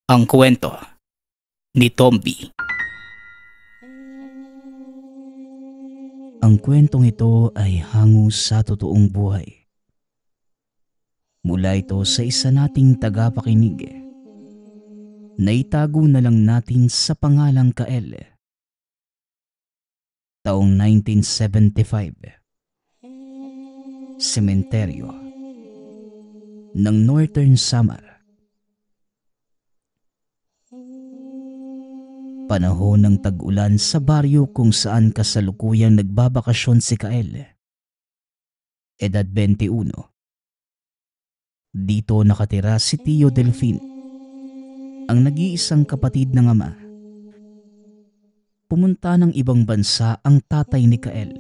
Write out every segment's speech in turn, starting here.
Ang kwento ni Tomby. Ang kwentong ito ay hango sa totoong buhay. Mula ito sa isa nating tagapakinig. Naitago na lang natin sa pangalang Kael. Taong 1975. Sementeryo ng Northern Samar. Panahon ng tag-ulan sa baryo kung saan kasalukuyang nagbabakasyon si Kael. Edad 21. Dito nakatira si Tio Delfin, ang nag-iisang kapatid ng ama. Pumunta ng ibang bansa ang tatay ni Kael.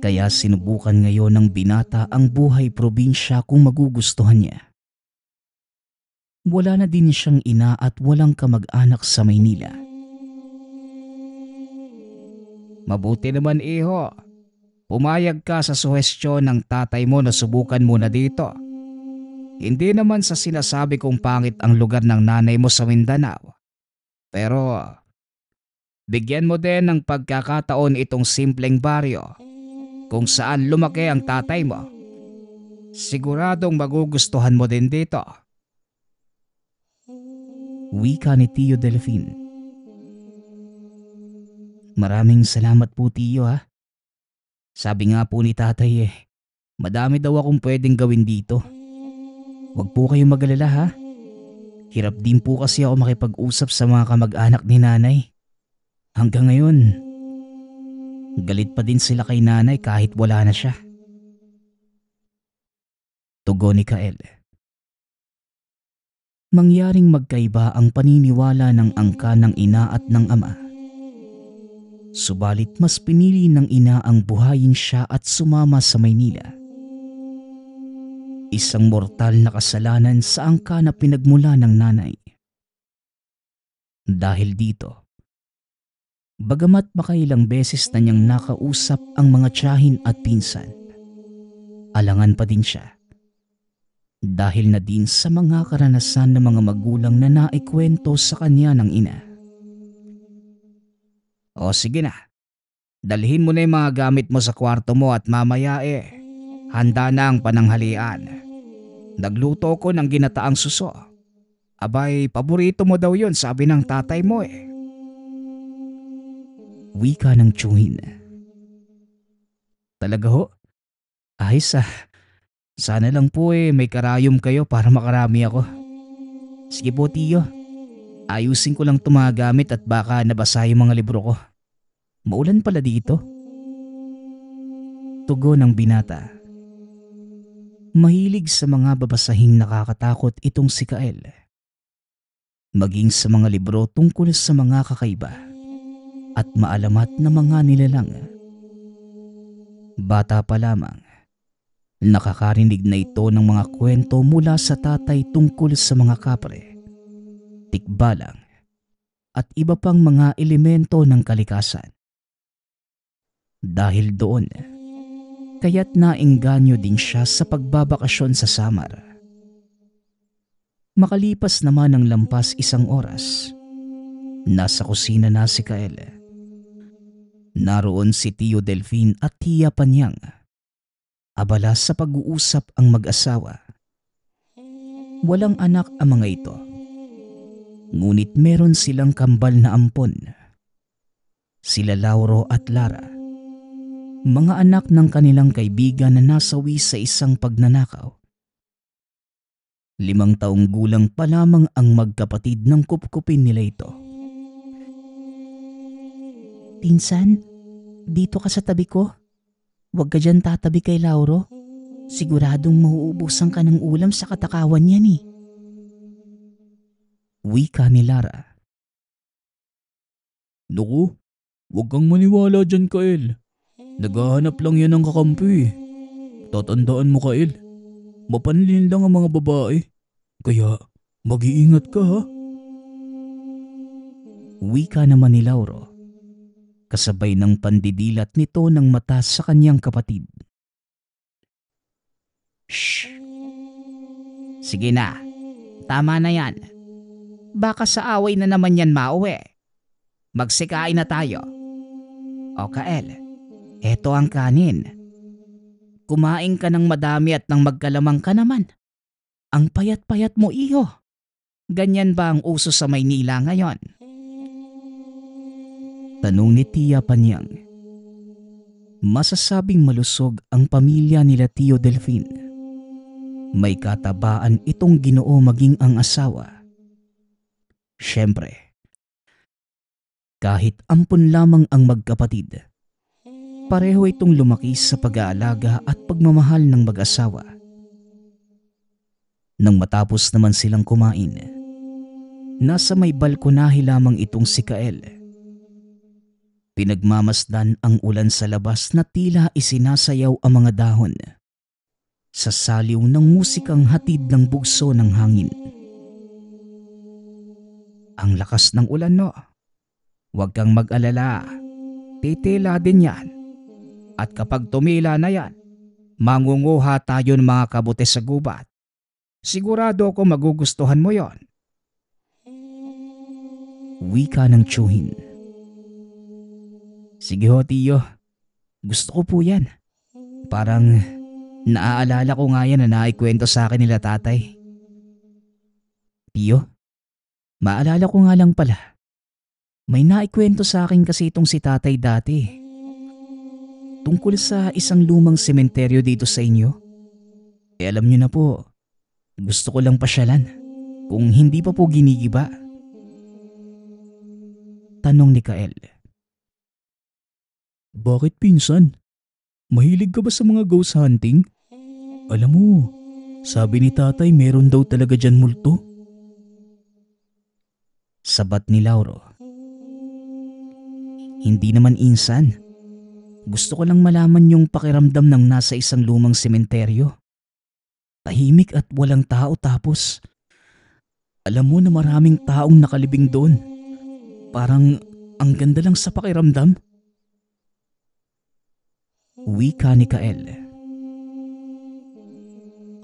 Kaya sinubukan ngayon ng binata ang buhay probinsya kung magugustuhan niya. Wala na din siyang ina at walang kamag-anak sa Maynila. Mabuti naman iho. Pumayag ka sa suhestyon ng tatay mo na subukan muna dito. Hindi naman sa sinasabi kong pangit ang lugar ng nanay mo sa Mindanao. Pero bigyan mo din ng pagkakataon itong simpleng baryo kung saan lumaki ang tatay mo. Siguradong magugustuhan mo din dito. Wika ni Tio Delfin. Maraming salamat po, Tio, ha. Sabi nga po ni tatay madami daw akong pwedeng gawin dito. Huwag po kayong mag-alala, ha. Hirap din po kasi ako makipag-usap sa mga kamag-anak ni nanay. Hanggang ngayon, galit pa din sila kay nanay kahit wala na siya. Tugon ni Kael. Mangyaring magkaiba ang paniniwala ng angka ng ina at ng ama. Subalit mas pinili ng ina ang buhayin siya at sumama sa Maynila. Isang mortal na kasalanan sa angka na pinagmula ng nanay. Dahil dito, bagamat makailang beses na niyang nakausap ang mga tiyahin at pinsan, alangan pa din siya. Dahil na din sa mga karanasan ng mga magulang na naikwento sa kanya ng ina. O sige na, dalhin mo na yung mga gamit mo sa kwarto mo at mamaya handa na ang pananghalian. Nagluto ko ng ginataang suso. Abay, paborito mo daw yun, sabi ng tatay mo . Wika ng tiyuhin. Talaga ho? Ayos . Sana lang po may karayom kayo para makarami ako. Sige po, Tio. Ayusin ko lang tumagamit at baka nabasa yung mga libro ko. Maulan pala dito. Tugon ng binata. Mahilig sa mga babasahing nakakatakot itong si Kael. Maging sa mga libro tungkol sa mga kakaiba at maalamat na mga nilalang. Bata pa lamang, nakakarinig na ito ng mga kwento mula sa tatay tungkol sa mga kapre, tikbalang, at iba pang mga elemento ng kalikasan. Dahil doon, kaya't naengganyo din siya sa pagbabakasyon sa Samar. Makalipas naman ng lampas isang oras, nasa kusina na si Kael. Naroon si Tio Delfin at Tia Panyang. Abala sa pag-uusap ang mag-asawa. Walang anak ang mga ito. Ngunit meron silang kambal na ampon. Sila Lauro at Lara. Mga anak ng kanilang kaibigan na nasawi sa isang pagnanakaw. 5 taong gulang pa lamang ang magkapatid ng kupkupin nila ito. Pinsan, dito ka sa tabi ko. Huwag ka dyan tatabi kay Lauro. Siguradong mauubusan ka ng ulam sa katakawan yan . Wika ni Lara. Naku, huwag kang maniwala dyan, Kael. Naghahanap lang yan ng kakampi . Tatandaan mo, Kael, mapanlin lang ang mga babae. Kaya mag-iingat ka, ha? Wika naman ni Lauro, kasabay ng pandidilat nito ng mata sa kanyang kapatid. Shh! Sige na, tama na yan. Baka sa away na naman yan mauwi. Magsikain na tayo. O Kael, eto ang kanin. Kumain ka ng madami at nang magkalamang ka naman. Ang payat-payat mo, iho. Ganyan ba ang uso sa Maynila ngayon? Tanong ni Tia Panyang. Masasabing malusog ang pamilya nila Tio Delfin. May katabaan itong Ginoo maging ang asawa. Siyempre, kahit ampun lamang ang magkapatid, pareho itong lumaki sa pag-aalaga at pagmamahal ng mag-asawa. Nang matapos naman silang kumain, nasa may balkonahe lamang itong si Kael. Pinagmamasdan ang ulan sa labas na tila isinasayaw ang mga dahon sa saliw ng musikang hatid ng bugso ng hangin. Ang lakas ng ulan, no? Huwag kang mag-alala. Titila din yan. At kapag tumila na yan, mangunguha tayo ng mga kabute sa gubat. Sigurado ako magugustuhan mo yon. Wika ng tiyuhin. Sige ho, Tiyo. Gusto ko po yan. Parang naaalala ko nga yan na naikwento sa akin nila tatay. Tiyo, maalala ko nga lang pala. May naikwento sa akin kasi itong si tatay dati. Tungkol sa isang lumang sementeryo dito sa inyo. Alam niyo na po, gusto ko lang pasyalan kung hindi pa po ginigiba. Tanong ni Kael. Bakit pinsan? Mahilig ka ba sa mga ghost hunting? Alam mo, sabi ni tatay meron daw talaga dyan multo. Sabat ni Lauro. Hindi naman insan. Gusto ko lang malaman yung pakiramdam ng nasa isang lumang sementeryo. Tahimik at walang tao tapos alam mo na maraming taong nakalibing doon. Parang ang ganda lang sa pakiramdam. Wika ni Kael.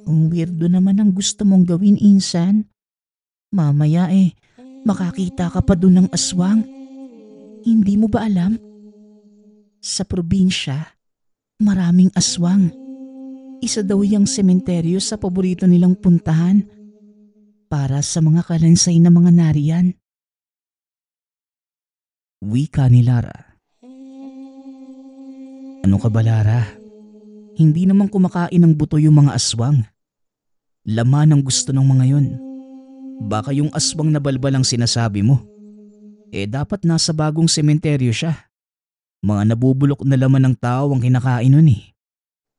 Ang weirdo naman ang gusto mong gawin, insan. Mamaya makakita ka pa doon ng aswang. Hindi mo ba alam? Sa probinsya, maraming aswang. Isa daw yung sementeryo sa paborito nilang puntahan para sa mga kalansay na mga nariyan. Wika ni Lara. Ano ka ba, Lara? Hindi naman kumakain ng buto yung mga aswang. Laman ang gusto ng mga yon. Baka yung aswang na balbal ang sinasabi mo. Dapat nasa bagong sementeryo siya. Mga nabubulok na laman ng tao ang kinakain nun .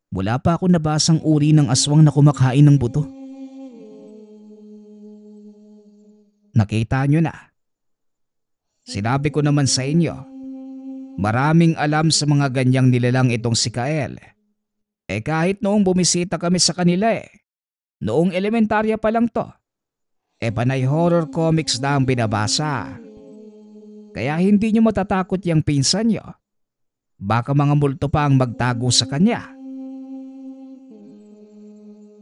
Wala pa ako nabasang uri ng aswang na kumakain ng buto. Nakita nyo na. Sinabi ko naman sa inyo, maraming alam sa mga ganyang nilalang itong si Kael. Kahit noong bumisita kami sa kanila noong elementarya pa lang to, panay horror comics na ang binabasa. Kaya hindi nyo matatakot yung pinsan nyo. Baka mga multo pa ang magtago sa kanya.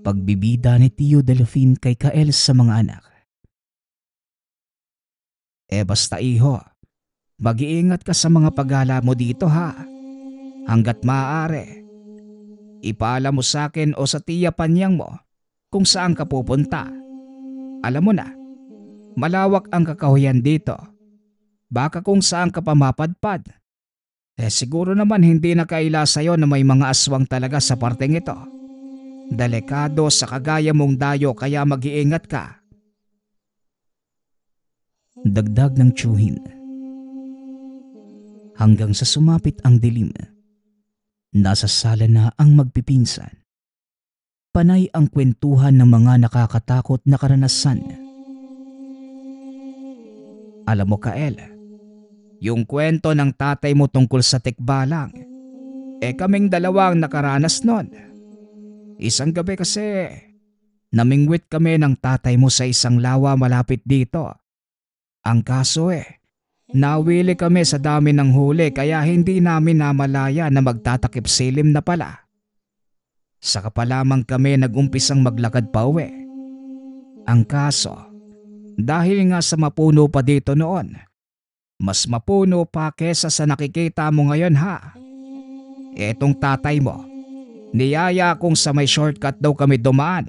Pagbibida ni Tio Delfin kay Kael sa mga anak. Basta iho, mag-iingat ka sa mga paggala mo dito ha. Hanggat maaari. Ipaalam mo sa akin o sa Tia Panyang mo kung saan ka pupunta. Alam mo na, malawak ang kakahuyan dito. Baka kung saan ka pa mapadpad. Siguro naman hindi na kaila sa'yo na may mga aswang talaga sa parteng ito. Delikado sa kagaya mong dayo kaya mag-iingat ka. Dagdag ng tiyuhin. Hanggang sa sumapit ang dilim, nasa sala na ang magpipinsan. Panay ang kwentuhan ng mga nakakatakot na karanasan. Alam mo, Kael, yung kwento ng tatay mo tungkol sa tikbalang, kaming dalawang nakaranas nun. Isang gabi kasi, namingwit kami ng tatay mo sa isang lawa malapit dito. Ang kaso nawili kami sa dami ng huli kaya hindi namin namalaya na magtatakip silim na pala. Saka pa lamang kami nagumpisang maglakad pa uwi. Ang kaso, Dahil nga sa mapuno pa dito noon. Mas mapuno pa kesa sa nakikita mo ngayon ha. Etong tatay mo, niyaya kong sa may shortcut daw kami dumaan.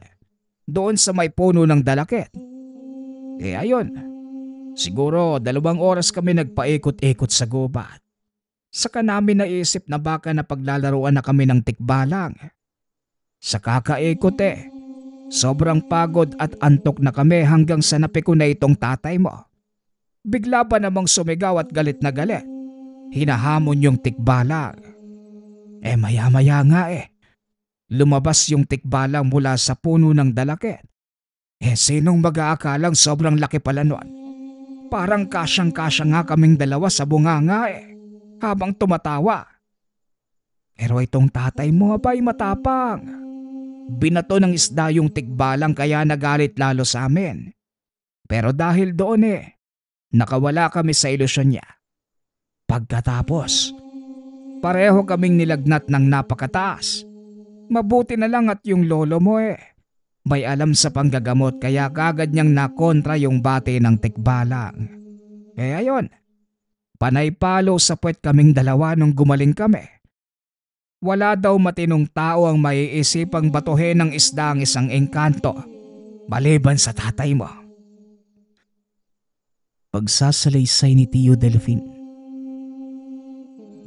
Doon sa may puno ng dalakit. Ayun, siguro 2 oras kami nagpaikot-ikot sa gubat. Saka namin naisip na baka napaglalaruan na kami ng tikbalang. Sa kakaikot sobrang pagod at antok na kami hanggang sa napiko na itong tatay mo. Bigla pa namang sumigaw at galit na galit. Hinahamon yung tikbalang. Maya-maya nga lumabas yung tikbalang mula sa puno ng dalakit. Sinong mag-aakalang sobrang laki pala nun? Parang kasyang-kasya nga kaming dalawa sa bunganga habang tumatawa. Pero itong tatay mo abay matapang. Binato ng isda yung tikbalang kaya nagalit lalo sa amin. Pero dahil doon nakawala kami sa ilusyon niya. Pagkatapos, pareho kaming nilagnat ng napakataas. Mabuti na lang at yung lolo mo may alam sa panggagamot kaya kagad niyang nakontra yung bate ng tikbalang. Ayun, panay palo sa puwet kaming dalawa nung gumaling kami. Wala daw matinong tao ang maiisipang batuhin ng isda ang isang engkanto, maliban sa tatay mo. Pagsasalaysay ni Tio Delfin.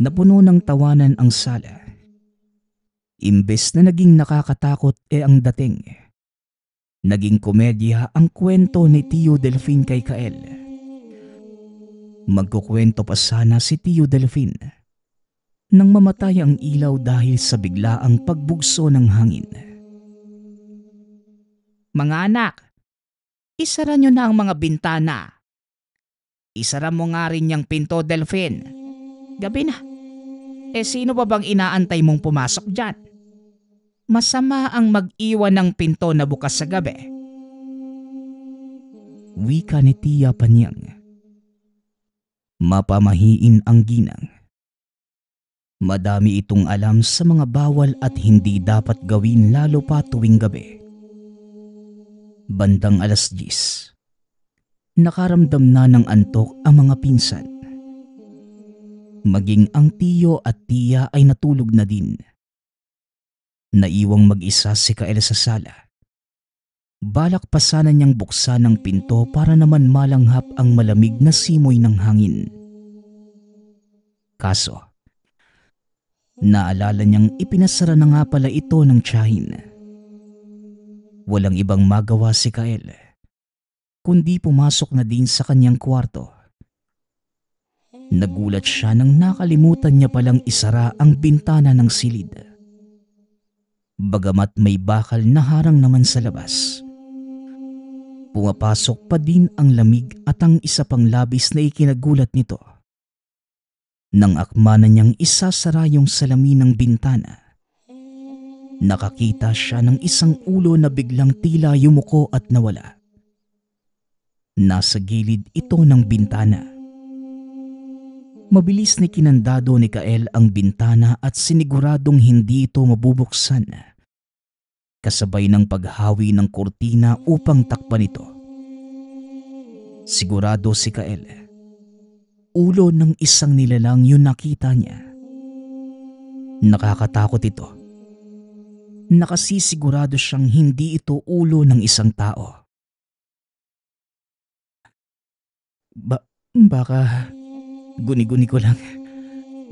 Napuno ng tawanan ang sala. Imbes na naging nakakatakot ang dating. Naging komedya ang kwento ni Tio Delfin kay Kael. Magkukwento pa sana si Tio Delfin nang mamatay ang ilaw dahil sa biglaang pagbugso ng hangin. Mga anak, isara nyo na ang mga bintana. Isara mo nga rin yung pinto, Delfin. Gabi na. Sino ba bang inaantay mong pumasok dyan? Masama ang mag-iwan ng pinto na bukas sa gabi. Wika ni Tia Panyang. Mapamahiin ang ginang. Madami itong alam sa mga bawal at hindi dapat gawin lalo pa tuwing gabi. Bandang 10:00. Nakaramdam na ng antok ang mga pinsan. Maging ang tiyo at tiya ay natulog na din. Naiwang mag-isa si Kael sa sala. Balak pa sana niyang buksan ang pinto para naman malanghap ang malamig na simoy ng hangin. Kaso, naalala niyang ipinasara na nga pala ito ng tiyahin. Walang ibang magawa si Kael, kundi pumasok na din sa kanyang kwarto. Nagulat siya nang nakalimutan niya palang isara ang bintana ng silid. Bagamat may bakal na harang naman sa labas, pumapasok pa din ang lamig at ang isa pang labis na ikinagulat nito. Nang akma na niyang isasara yung salamin ng bintana, nakakita siya ng isang ulo na biglang tila yumuko at nawala. Nasa gilid ito ng bintana. Mabilis ni kinandado ni Kael ang bintana at siniguradong hindi ito mabubuksan. Kasabay ng paghawi ng kurtina upang takpan ito. Sigurado si Kael, ulo ng isang nilalang yun nakita niya. Nakakatakot ito. Nakasisigurado siyang hindi ito ulo ng isang tao. Baka guni-guni ko lang.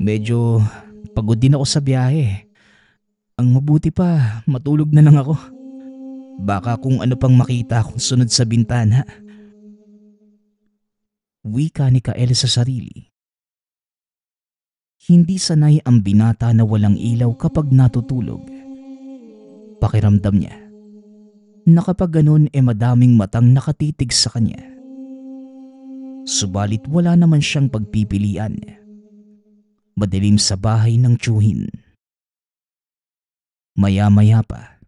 Medyo pagod din ako sa biyahe. Ang mabuti pa, matulog na lang ako. Baka kung ano pang makita akong sunod sa bintana. Wika ni Kael sa sarili. Hindi sanay ang binata na walang ilaw kapag natutulog. Pakiramdam niya na kapag ganun madaming matang nakatitig sa kanya. Subalit wala naman siyang pagpipilian. Madilim sa bahay ng tiyuhin. Maya-maya pa,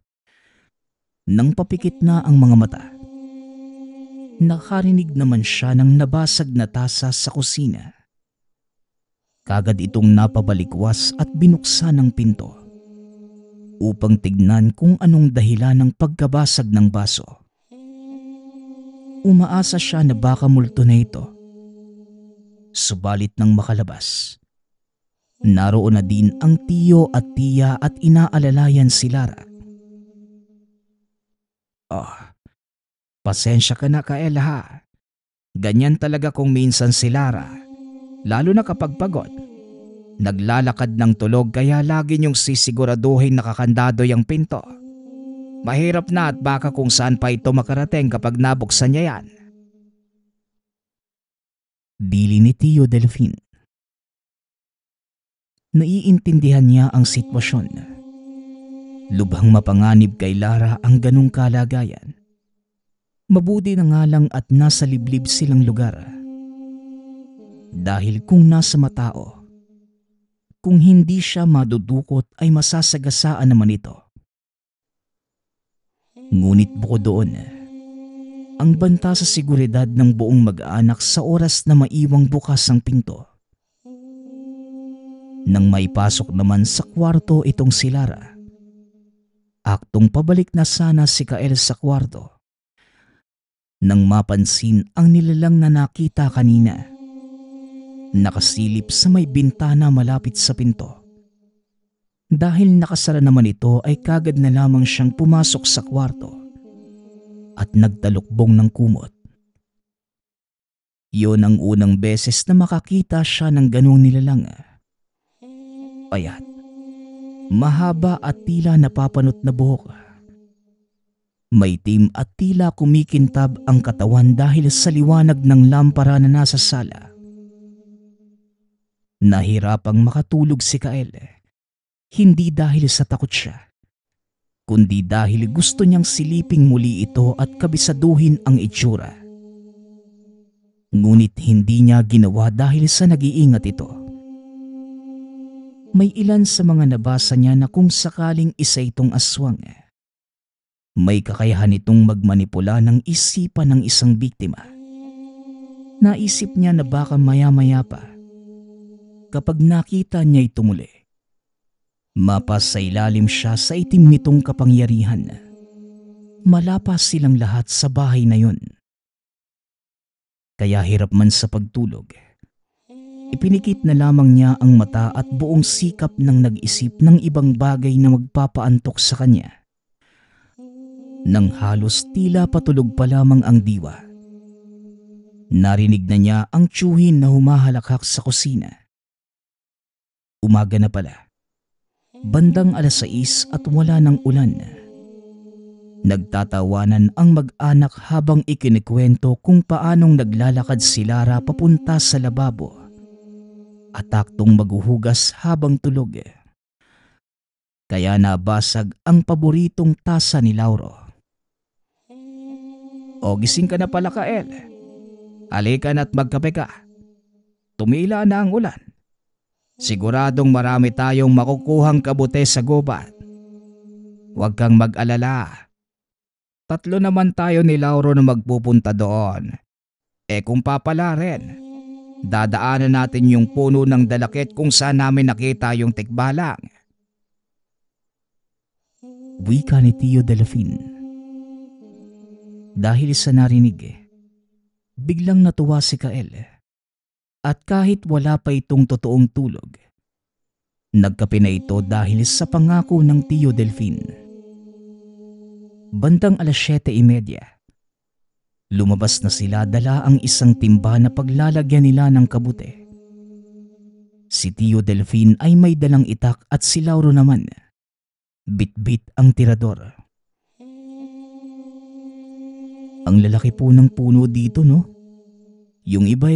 nang papikit na ang mga mata, nakarinig naman siya ng nabasag na tasa sa kusina. Kagad itong napabalikwas at binuksan ang pinto upang tignan kung anong dahilan ng pagkabasag ng baso. Umaasa siya na baka multo na ito. Subalit nang makalabas, naroon na din ang tiyo at tiya at inaalalayan si Lara. Pasensya ka na, Kael, ha. Ganyan talaga kung minsan si Lara, lalo na kapag pagod. Naglalakad ng tulog kaya lagi niyong sisiguraduhin nakakandado yung pinto. Mahirap na at baka kung saan pa ito makarating kapag nabuksan niya yan. Dili ni Tio Delfin. Naiintindihan niya ang sitwasyon. Lubhang mapanganib kay Lara ang ganong kalagayan. Mabuti na nga lang at nasa liblib silang lugar. Dahil kung nasa matao, kung hindi siya madudukot ay masasagasaan naman ito. Ngunit bukod doon, ang banta sa seguridad ng buong mag-aanak sa oras na maiwang bukas ang pinto. Nang maipasok naman sa kwarto itong si Lara, aktong pabalik na sana si Kael sa kwarto. Nang mapansin ang nilalang na nakita kanina, nakasilip sa may bintana malapit sa pinto. Dahil nakasara naman ito ay kagad na lamang siyang pumasok sa kwarto at nagtalukbong ng kumot. Yun ang unang beses na makakita siya ng ganong nilalang. Payat, mahaba at tila napapanot na buhok. Maitim at tila kumikintab ang katawan dahil sa liwanag ng lampara na nasa sala. Nahirapang makatulog si Kael, hindi dahil sa takot siya, kundi dahil gusto niyang siliping muli ito at kabisaduhin ang itsura. Ngunit hindi niya ginawa dahil sa nag-iingat ito. May ilan sa mga nabasa niya na kung sakaling isa itong aswang, may kakayahan itong magmanipula ng isipan ng isang biktima. Naisip niya na baka maya-maya pa, kapag nakita niya ito muli, mapas sa ilalim siya sa itim nitong kapangyarihan. Malapas silang lahat sa bahay na yun. Kaya hirap man sa pagtulog, ipinikit na lamang niya ang mata at buong sikap ng nag-isip ng ibang bagay na magpapaantok sa kanya. Nang halos tila patulog pa lamang ang diwa, narinig na niya ang tiyuhin na humahalakhak sa kusina. Umaga na pala, bandang 6:00 at wala ng ulan. Nagtatawanan ang mag-anak habang ikinikwento kung paanong naglalakad si Lara papunta sa lababo at aktong maghuhugas habang tulog. Kaya nabasag ang paboritong tasa ni Lauro. O gising ka na pala, Kael. Halika na't magkape ka. Tumila na ang ulan. Siguradong marami tayong makukuhang kabute sa gubat. Huwag kang mag-alala. 3 naman tayo ni Lauro na magpupunta doon. Kung papala rin, dadaanan natin yung puno ng dalakit kung saan namin nakita yung tikbalang. Wika ni Tio Delfin. Dahil sa narinig, biglang natuwa si Kael. At kahit wala pa itong totoong tulog, nagkape na ito dahil sa pangako ng Tio Delfin. Bandang 7:30, lumabas na sila dala ang isang timba na paglalagyan nila ng kabute. Si Tio Delfin ay may dalang itak at si Lauro naman, bit-bit ang tirador. Ang lalaki po ng puno dito, no? Yung iba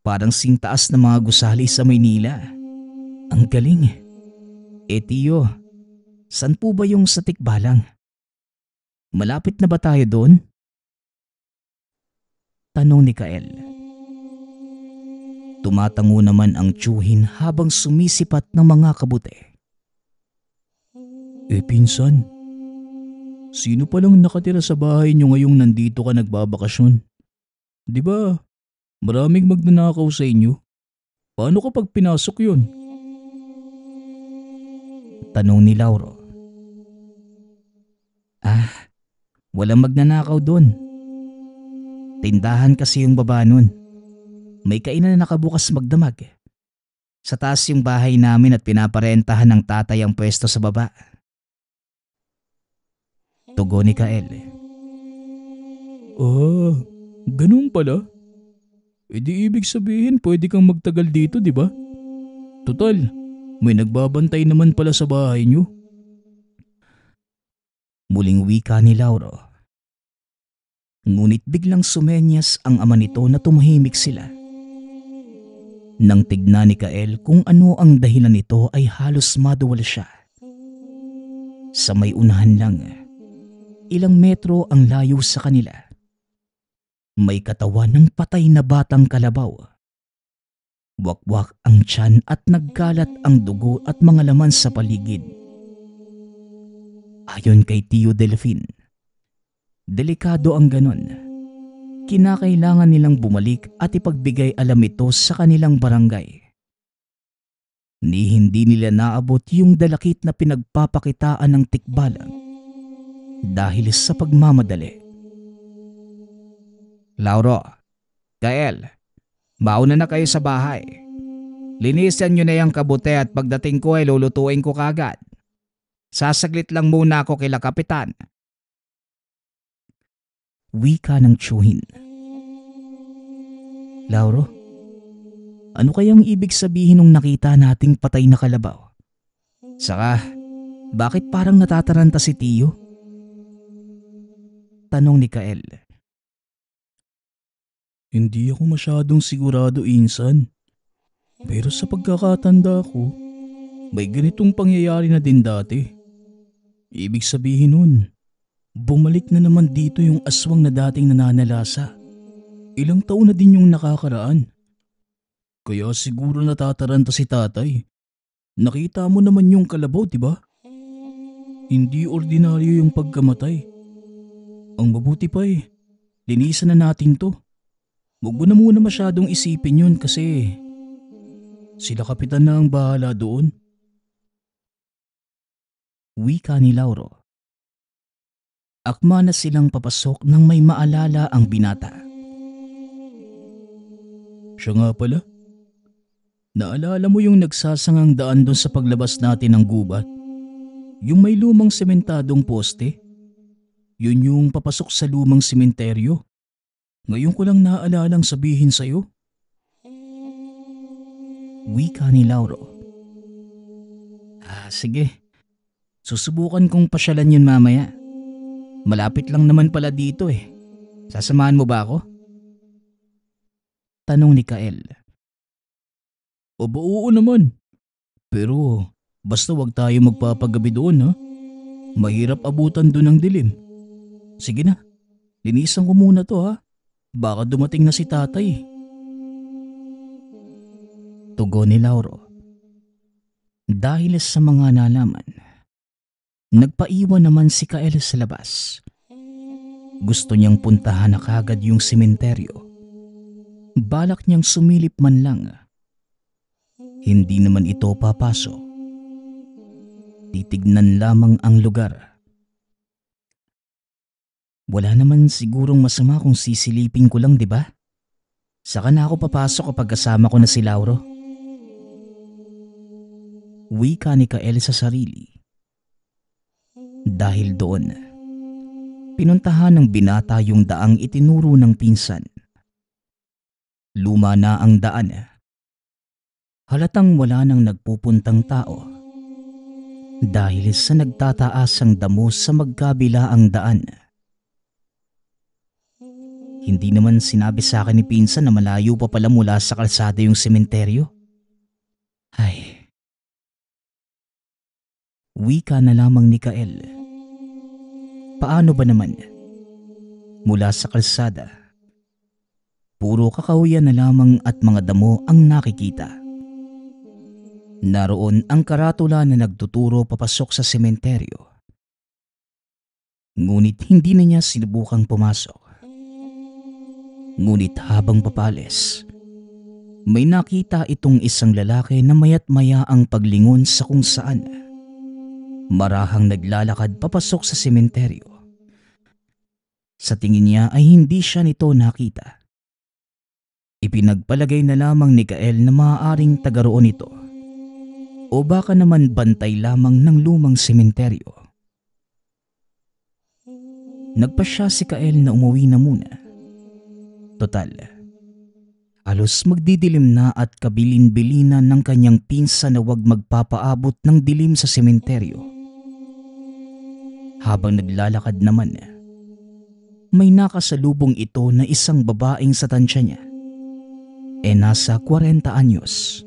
parang singtaas na mga gusali sa Maynila. Ang galing. Tio, saan po ba yung sa tikbalang? Malapit na ba tayo doon? Tanong ni Kael. Tumatango naman ang tiyuhin habang sumisipat ng mga kabute. Pinsan, sino palang nakatira sa bahay niyo ngayong nandito ka nagbabakasyon? Di ba, maraming magnanakaw sa inyo? Paano kapag pinasok yun? Tanong ni Lauro. Walang magnanakaw doon. Tindahan kasi yung baba nun. May kainan na nakabukas magdamag. Sa taas yung bahay namin at pinaparentahan ng tatay ang pwesto sa baba. Tugon ni Kael. Ah, ganun pala. E di ibig sabihin pwede kang magtagal dito, di ba? Total, may nagbabantay naman pala sa bahay niyo. Muling wika ni Lauro. Ngunit biglang sumenyas ang ama nito na tumahimik sila. Nang tignan ni Kael kung ano ang dahilan nito ay halos maduwal siya. Sa may unahan lang, ilang metro ang layo sa kanila. May katawan ng patay na batang kalabaw. Wakwak ang tiyan at nagkalat ang dugo at mga laman sa paligid. Ayon kay Tio Delfin, delikado ang ganon. Kinakailangan nilang bumalik at ipagbigay alam ito sa kanilang barangay. Ni hindi nila naabot yung dalakit na pinagpapakitaan ng tikbalang dahil sa pagmamadali. Lauro, Kael, mauna na kayo sa bahay. Linisan nyo na yung kabute at pagdating ko ay lulutuin ko kagad. Sasaglit lang muna ako kila Kapitan. Wika ng tiyuhin. Lauro, ano kayang ibig sabihin nung nakita nating patay na kalabaw? Saka, bakit parang natataranta si Tio? Tanong ni Kael. Hindi ako masyadong sigurado, Insan. Pero sa pagkakatanda ko, may ganitong pangyayari na din dati. Ibig sabihin nun, bumalik na naman dito yung aswang na dating nananalasa. Ilang taon na din yung nakakaraan. Kaya siguro natataranta si tatay. Nakita mo naman yung kalabaw, di ba? Hindi ordinaryo yung pagkamatay. Ang mabuti pa linisan na natin to. Huwag mo na muna masyadong isipin yun kasi sila Kapitan na ang bahala doon. Wika ni Lauro. Akma na silang papasok nang may maalala ang binata. Siya nga pala. Naalala mo yung nagsasangang daan doon sa paglabas natin ng gubat? Yung may lumang sementadong poste? Yun yung papasok sa lumang sementeryo. Ngayon ko lang naalalang sabihin sa'yo. Wika ni Lauro. Sige. Susubukan kong pasyalan yun mamaya. Malapit lang naman pala dito Sasamahan mo ba ako? Tanong ni Kael. Oo naman. Pero basta wag tayo magpapagabi doon ha. Mahirap abutan doon ng dilim. Sige na, linisan ko muna to ha. Baka dumating na si tatay. Tugon ni Lauro. Dahil sa mga nalaman, nagpaiwan naman si Kael sa labas. Gusto niyang puntahan na kagad yung sementeryo. Balak niyang sumilip man lang. Hindi naman ito papasok. Titignan lamang ang lugar. Wala naman sigurong masama kung sisilipin ko lang, di ba? Saka na ako papasok kapag kasama ko na si Lauro. Wika ni Kael sa sarili. Dahil doon, pinuntahan ng binata yung daang itinuro ng pinsan. Luma na ang daan. Halatang wala nang nagpupuntang tao. Dahil sa nagtataasang damo sa magkabilaang daan. Hindi naman sinabi sa akin ni pinsan na malayo pa pala mula sa kalsada yung sementeryo. Ay. Wika na lamang ni Kael. Paano ba naman? Mula sa kalsada, puro kakahuyan na lamang at mga damo ang nakikita. Naroon ang karatula na nagtuturo papasok sa sementeryo. Ngunit hindi na niya sinubukang pumasok. Ngunit habang papalis, may nakita itong isang lalaki na mayat maya ang paglingon sa kung saan. Marahang naglalakad papasok sa sementeryo. Sa tingin niya ay hindi siya nito nakita. Ipinagpalagay na lamang ni Kael na maaaring taga roon ito o baka naman bantay lamang ng lumang sementeryo. Nagpasya si Kael na umuwi na muna. Total, halos magdidilim na at kabilin-bilinan ng kanyang pinsa na huwag magpapaabot ng dilim sa sementeryo. Habang naglalakad naman, may nakasalubong ito na isang babaeng sa tansya niya. Nasa 40 anyos.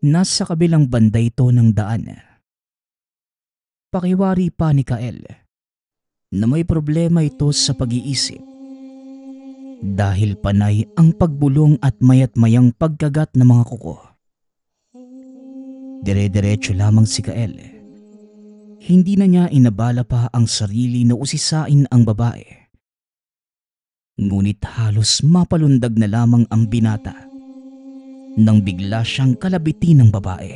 Nasa kabilang banda ito ng daan. Pakiwari pa ni Kael na may problema ito sa pag-iisip. Dahil panay ang pagbulong at mayat-mayang pagkagat ng mga kuko. Dire-diretso lamang si Kael. Hindi na niya inabala pa ang sarili na usisain ang babae. Ngunit halos mapalundag na lamang ang binata nang bigla siyang kalabitin ng babae.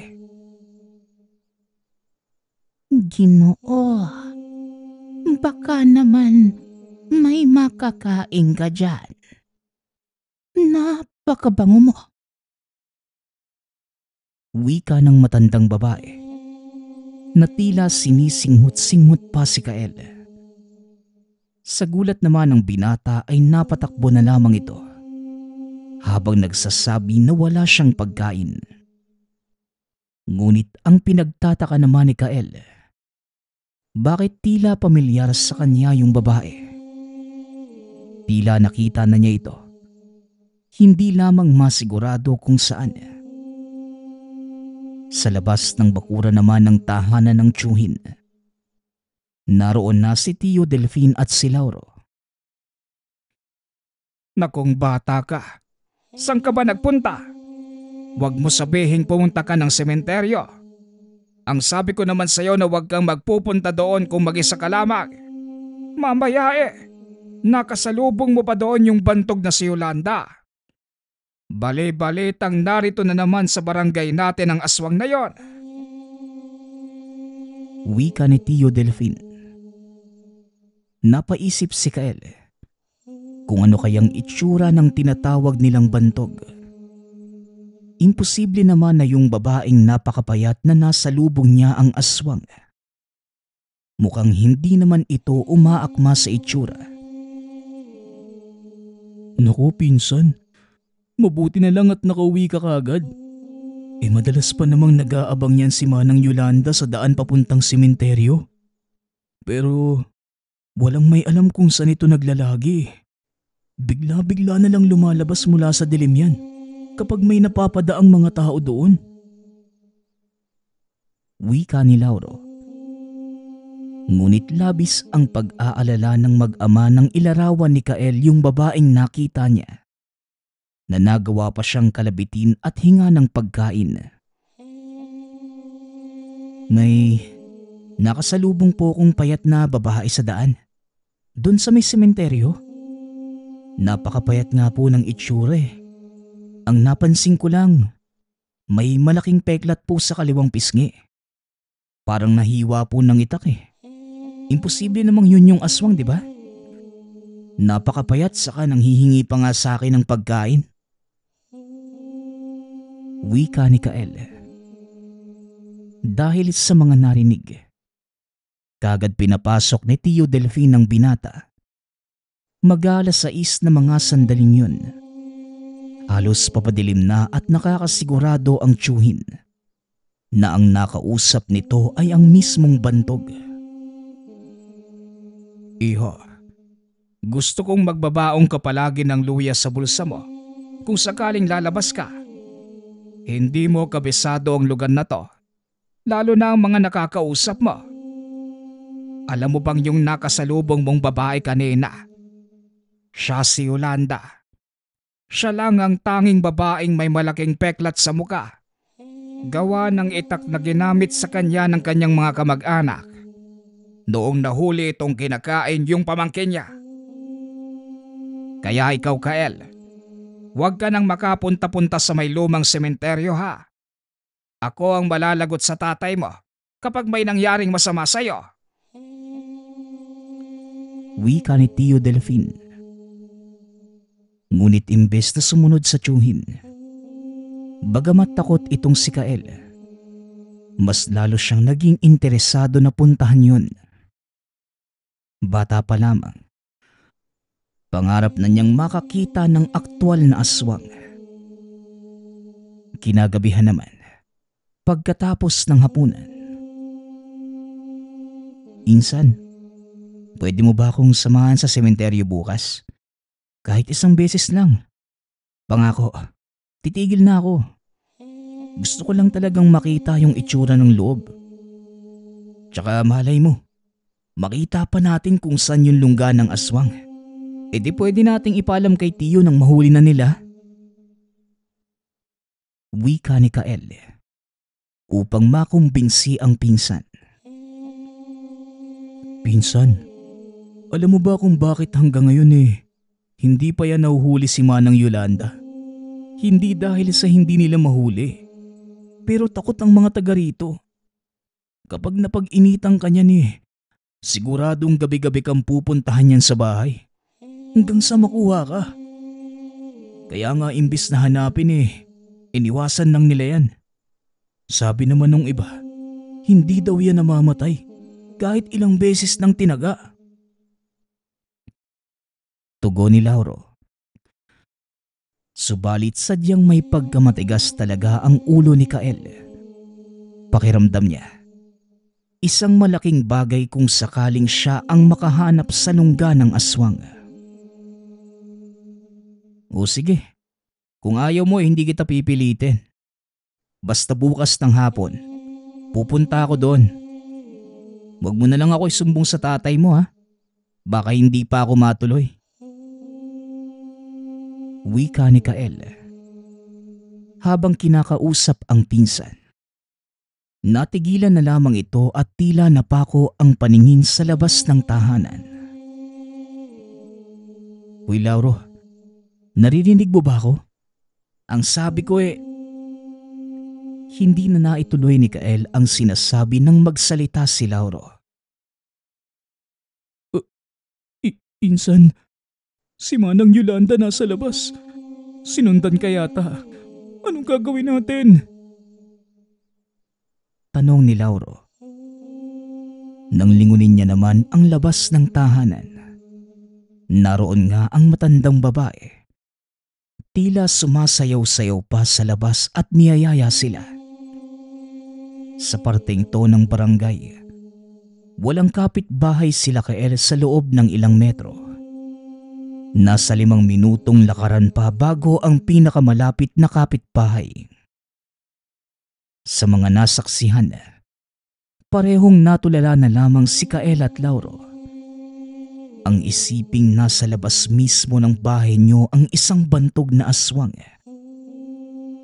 Ginoo, baka naman may makakain ka dyan. Napakabango mo. Wika ng matandang babae na tila sinisinghot-singhot pa si Kael. Sa gulat naman ng binata ay napatakbo na lamang ito habang nagsasabi na wala siyang pagkain. Ngunit ang pinagtataka naman ni Kael, bakit tila pamilyar sa kanya yung babae? Tila nakita na niya ito. Hindi lamang masigurado kung saan. Sa labas ng bakura naman ng tahanan ng tiyuhin, naroon na si Tio Delfin at si Lauro. Nakong bata ka, saan ka ba nagpunta? Huwag mo sabihing pumunta ka ng sementeryo. Ang sabi ko naman sa'yo na huwag kang magpupunta doon kung mag-isa ka lamang. Mamaya nakasalubong mo pa doon yung bantog na si Yolanda. Bale-balitang narito na naman sa barangay natin ang aswang na yon. Wika ni Tio Delfin. Napaisip si Kael kung ano kayang itsura ng tinatawag nilang bantog. Imposible naman na yung babaeng napakapayat na nasa lubong niya ang aswang. Mukhang hindi naman ito umaakma sa itsura. Naku pinsan, mabuti na lang at nakauwi ka kaagad. Madalas pa namang nag-aabang yan si Manang Yolanda sa daan papuntang sementeryo. Pero walang may alam kung saan ito naglalagi. Bigla-bigla na lang lumalabas mula sa dilim yan kapag may napapadaang mga tao doon. Wika ni Lauro. Ngunit labis ang pag-aalala ng mag-ama nang ilarawan ni Kael yung babaeng nakita niya na nagawa pa siyang kalabitin at hinga ng pagkain. May nakasalubong po kong payat na babae sa daan. Doon sa may sementeryo. Napakapayat nga po ng itsura eh. Ang napansin ko lang, may malaking peklat po sa kaliwang pisngi. Parang nahiwa po ng itak eh. Imposible namang yun yung aswang, di ba? Napakapayat saka nang hihingi pa nga sa akin ng pagkain. Wika ni Kael. Dahil sa mga narinig, kagad pinapasok ni Tio Delfin ang binata. Mag-alas 6 na mga sandaling yun. Halos papadilim na at nakakasigurado ang tiyuhin na ang nakausap nito ay ang mismong bantog. Iho, gusto kong magbabaong ka palagi ng luya sa bulsa mo kung sakaling lalabas ka. Hindi mo kabisado ang lugar na to, lalo na ang mga nakakausap mo. Alam mo bang yung nakasalubong mong babae kanina? Siya si Yolanda. Siya lang ang tanging babaeng may malaking peklat sa muka. Gawa ng itak na ginamit sa kanya ng kanyang mga kamag-anak noong nahuli itong kinakain yung pamangkin niya. Kaya ikaw, Kael, huwag ka nang makapunta-punta sa may lumang sementeryo ha. Ako ang malalagot sa tatay mo kapag may nangyaring masama sa'yo. Wika ni Tio Delfin. Ngunit imbes na sumunod sa tiyuhin, bagamat takot itong si Kael, mas lalo siyang naging interesado na puntahan yun. Bata pa lamang, pangarap na niyang makakita ng aktwal na aswang. Kinagabihan naman, pagkatapos ng hapunan, "Insan, pwede mo ba akong samahan sa sementeryo bukas? Kahit isang beses lang. Pangako, titigil na ako. Gusto ko lang talagang makita yung itsura ng loob. Tsaka malay mo, makita pa natin kung saan yung lungga ng aswang. E di pwede nating ipaalam kay Tio nang mahuli na nila." Wika ni Kael upang makumbinsi ang pinsan. "Pinsan, alam mo ba kung bakit hanggang ngayon hindi pa yan nahuhuli si Manang Yolanda? Hindi dahil sa hindi nila mahuli, pero takot ang mga taga rito. Kapag napag-initan ka niyan siguradong gabi-gabi kang pupuntahan yan sa bahay hanggang sa makuha ka. Kaya nga imbis na hanapin iniwasan lang nila yan. Sabi naman nung iba, hindi daw yan namamatay kahit ilang beses nang tinaga." Tugon ni Lauro. Subalit sadyang may pagkamatigas talaga ang ulo ni Kael. Pakiramdam niya, isang malaking bagay kung sakaling siya ang makahanap sa lungga ng aswang. "O sige, kung ayaw mo hindi kita pipilitin. Basta bukas ng hapon, pupunta ako doon. Huwag mo na lang ako isumbong sa tatay mo ha. Baka hindi pa ako matuloy." Wika ni Kael habang kinakausap ang pinsan. Natigilan na lamang ito at tila napako ang paningin sa labas ng tahanan. "Uy Lauro, naririnig mo ba ako? Ang sabi ko Hindi na naituloy ni Kael ang sinasabi nang magsalita si Lauro. Insan, si Manang Yolanda nasa labas. Sinundan ka yata. Anong gagawin natin?" Tanong ni Lauro. Nang lingunin niya naman ang labas ng tahanan, naroon nga ang matandang babae. Tila sumasayaw-sayaw pa sa labas at niyayaya sila. Sa parteng to ng barangay, walang kapitbahay sila Kael sa loob ng ilang metro. Nasa 5 minutong lakaran pa bago ang pinakamalapit na kapitbahay. Sa mga nasaksihan, parehong natulala na lamang si Kael at Lauro. Ang isiping nasa labas mismo ng bahay niyo ang isang bantog na aswang.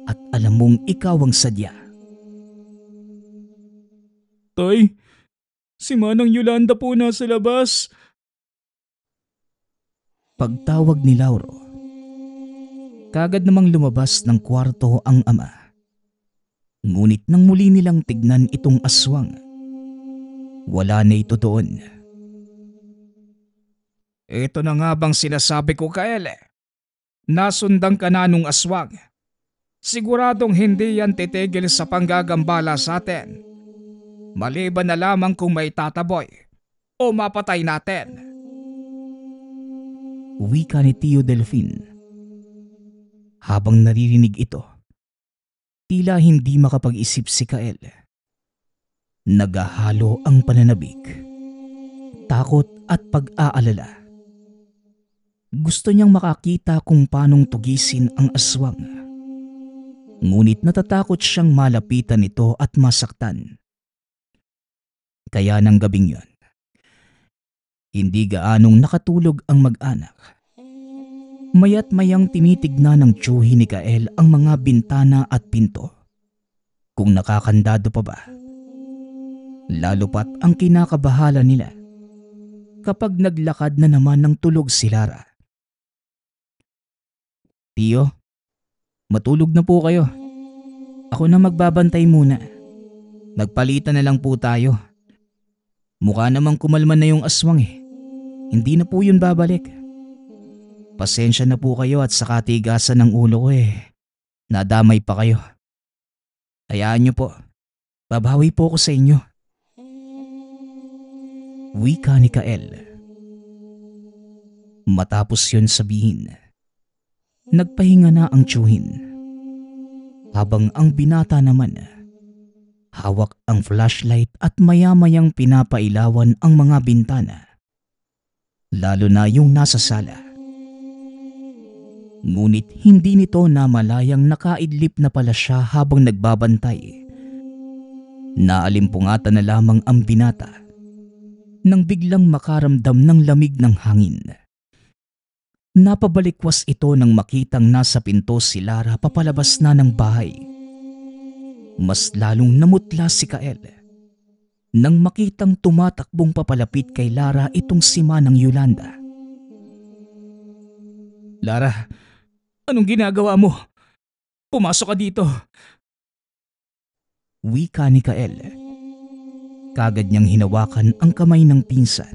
At alam mong ikaw ang sadya. Tay, si Manang Yolanda po nasa labas. Pagtawag ni Lauro, kagad namang lumabas ng kwarto ang ama. Ngunit nang muli nilang tignan itong aswang, wala na ito doon. Ito na nga bang sinasabi ko Kael? Nasundan ka na nung aswang. Siguradong hindi yan titigil sa panggagambala sa atin. Maliban na lamang kung may tataboy o mapatay natin. Wika ni Tio Delfin. Habang naririnig ito, tila hindi makapag-isip si Kael. Nagahalo ang pananabik, takot at pag-aalala. Gusto niyang makakita kung paanong tugisin ang aswang. Ngunit natatakot siyang malapitan ito at masaktan. Kaya ng gabing yon, hindi gaanong nakatulog ang mag-anak. Maya't mayang tinitignan ng tiyuhi ni Kael ang mga bintana at pinto. Kung nakakandado pa ba. Lalo pat ang kinakabahala nila kapag naglakad na naman ng tulog si Lara. "Tio, matulog na po kayo. Ako na magbabantay muna. Nagpalitan na lang po tayo. Mukha namang kumalma na yung aswang Hindi na po yun babalik. Pasensya na po kayo at sa katigasan ng ulo ko nadamay pa kayo. Hayaan niyo po. Babawi po ako sa inyo. Wika ni Kael. Matapos yun sabihin, nagpahinga na ang tiyuhin. Habang ang binata naman, hawak ang flashlight at maya-mayang pinapailawan ang mga bintana. Lalo na yung nasa sala. Ngunit hindi nito namalayang nakaidlip na pala siya habang nagbabantay. Naalimpungatan na lamang ang binata nang biglang makaramdam ng lamig ng hangin. Napabalikwas ito nang makitang nasa pinto si Lara papalabas na ng bahay. Mas lalong namutla si Kael nang makitang tumatakbong papalapit kay Lara itong si Manang Yolanda. Lara, anong ginagawa mo? Pumasok ka dito. Wika ni Kael. Kagad niyang hinawakan ang kamay ng pinsan.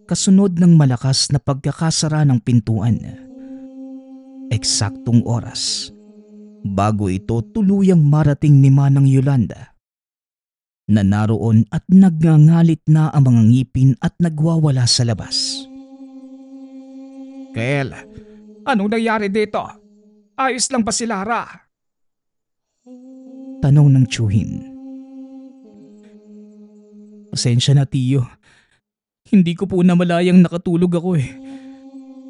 Kasunod ng malakas na pagkakasara ng pintuan. Eksaktong oras bago ito tuluyang marating ni Manang Yolanda na naroon at nagngangalit na ang mga ngipin at nagwawala sa labas. Kael, anong nangyari dito? Ayos lang ba si Lara? Tanong ng tiyuhin. Pasensya na tiyo. Hindi ko po namalayang nakatulog ako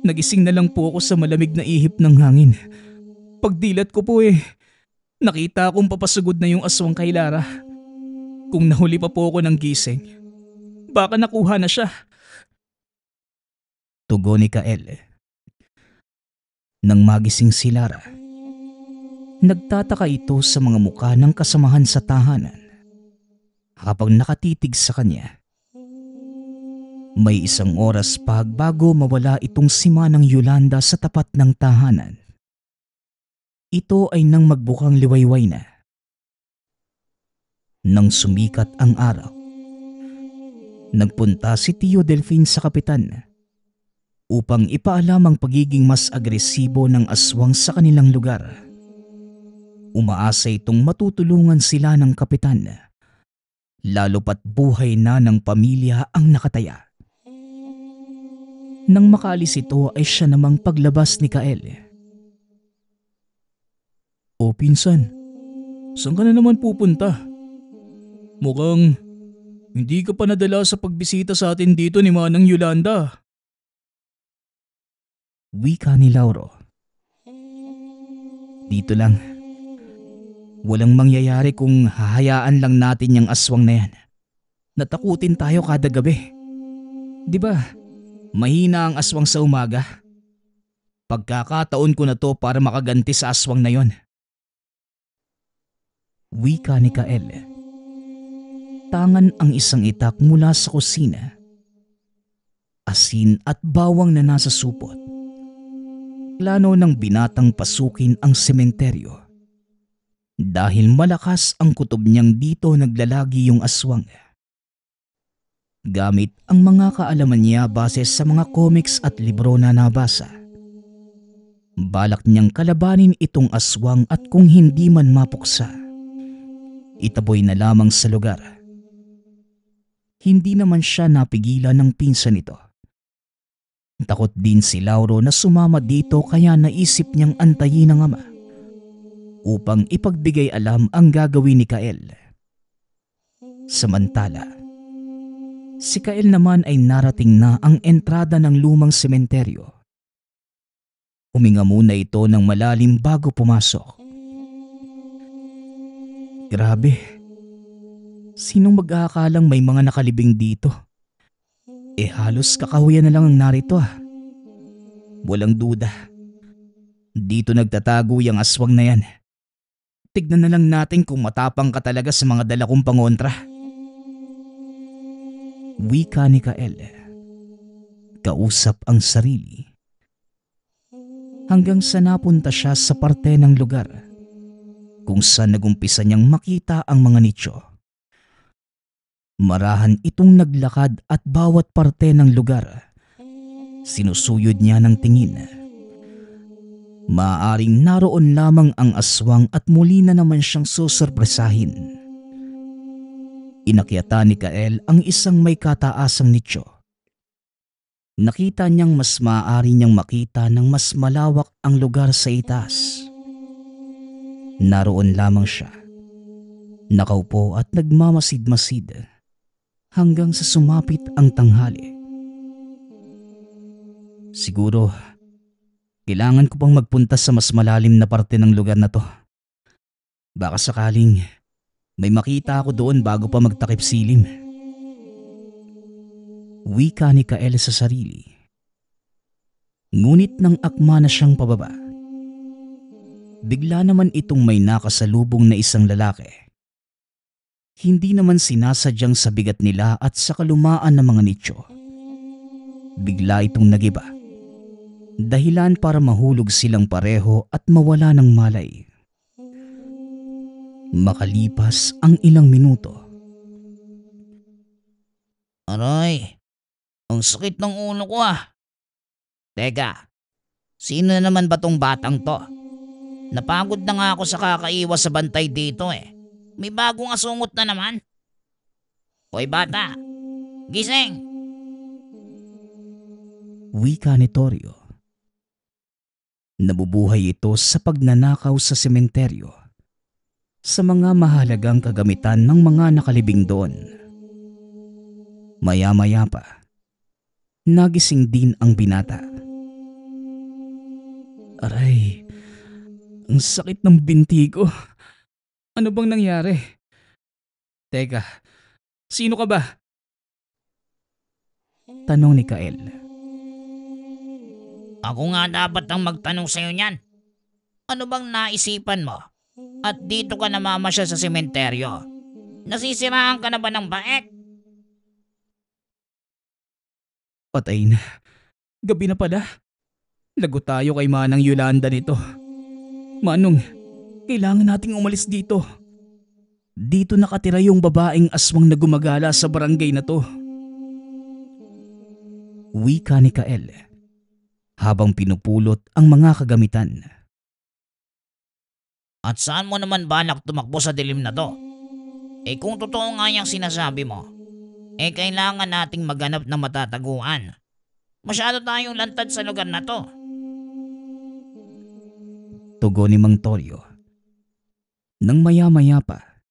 Nagising na lang po ako sa malamig na ihip ng hangin. Pagdilat ko po nakita kong papasugod na yung aswang kay Lara. Kung nahuli pa po ako ng gising, baka nakuha na siya. Tugon ni Kael. Nang magising si Lara, nagtataka ito sa mga mukha ng kasamahan sa tahanan. Habang nakatitig sa kanya, may isang oras pa bago mawala itong si Manang Yolanda sa tapat ng tahanan. Ito ay nang magbukang liwayway na. Nang sumikat ang araw, nagpunta si Tio Delfin sa kapitan upang ipaalam ang pagiging mas agresibo ng aswang sa kanilang lugar. Umaasa itong matutulungan sila ng kapitan, lalo pat buhay na ng pamilya ang nakataya. Nang makaalis ito ay siya namang paglabas ni Kael. O pinsan, saan ka na naman pupunta? Mukhang hindi ka pa nadala sa pagbisita sa atin dito ni Manang Yolanda. Wika ni Lauro. Dito lang. Walang mangyayari kung hahayaan lang natin yung aswang na yan. Natakutin tayo kada gabi. Di ba, mahina ang aswang sa umaga. Pagkakataon ko na to para makaganti sa aswang na yon. Wika ni Kael. Tangan ang isang itak mula sa kusina. Asin at bawang na nasa supot. Plano ng binatang pasukin ang sementeryo. Dahil malakas ang kutob niyang dito naglalagi yung aswang. Gamit ang mga kaalaman niya base sa mga comics at libro na nabasa. Balak niyang kalabanin itong aswang at kung hindi man mapuksa, itaboy na lamang sa lugar. Hindi naman siya napigilan ng pinsan nito. Takot din si Lauro na sumama dito kaya naisip niyang antayin ang ama upang ipagbigay alam ang gagawin ni Kael. Samantala, si Kael naman ay narating na ang entrada ng lumang sementeryo. Huminga muna ito ng malalim bago pumasok. Grabe, sinong mag-aakalang may mga nakalibing dito? Halos kakahuyan na lang ang narito Walang duda. Dito nagtatago yung aswang na yan. Tignan na lang natin kung matapang ka talaga sa mga dala kong pangontra. Wika ni Kael. Kausap ang sarili. Hanggang sa napunta siya sa parte ng lugar kung saan nagumpisa niyang makita ang mga nicho. Marahan itong naglakad at bawat parte ng lugar Sinusuyod niya ng tingin. Maaaring naroon lamang ang aswang at muli na naman siyang susurpresahin. Inakyata ni Kael ang isang may kataasang nicho. Nakita niyang mas maaari niyang makita ng mas malawak ang lugar sa itaas. Naroon lamang siya, nakaupo at nagmamasid-masid hanggang sa sumapit ang tanghali. Siguro, kailangan ko pang magpunta sa mas malalim na parte ng lugar na to. Baka sakaling may makita ako doon bago pa magtakip silim. Wika ni Kael sa sarili. Ngunit nang akma na siyang pababa, bigla naman itong may nakasalubong na isang lalaki. Hindi naman sinasadyang sa bigat nila at sa kalumaan ng mga nicho. Bigla itong nagiba. Dahilan para mahulog silang pareho at mawala ng malay. Makalipas ang ilang minuto. Aray, ang sakit ng ulo ko ah. Teka, sino na naman ba tong batang to? Napagod na nga ako sa kakaiwas sa bantay dito eh. May bagong asungot na naman. Hoy bata, gising! Wika ni Torio. Nabubuhay ito sa pagnanakaw sa sementeryo, sa mga mahalagang kagamitan ng mga nakalibing doon. Maya-maya pa, nagising din ang binata. Aray, ang sakit ng binti ko. Ano bang nangyari? Teka, sino ka ba? Tanong ni Kael. Ako nga dapat ang magtanong sa'yo niyan. Ano bang naisipan mo? At dito ka namamasyal sa sementeryo? Nasisiraan ka na ba ng baek? Patay na. Gabi na pala. Lagot tayo kay Manang Yolanda nito. Manong, kailangan nating umalis dito. Dito nakatira yung babaeng aswang na gumagala sa barangay na to. Wika ni Kael habang pinupulot ang mga kagamitan. At saan mo naman balak tumakbo sa dilim na to? Eh kung totoo nga yung sinasabi mo, eh kailangan nating maghanap ng matataguan. Masyado tayong lantad sa lugar na to. Tugon ni Mang Torio. Nang maya-maya pa,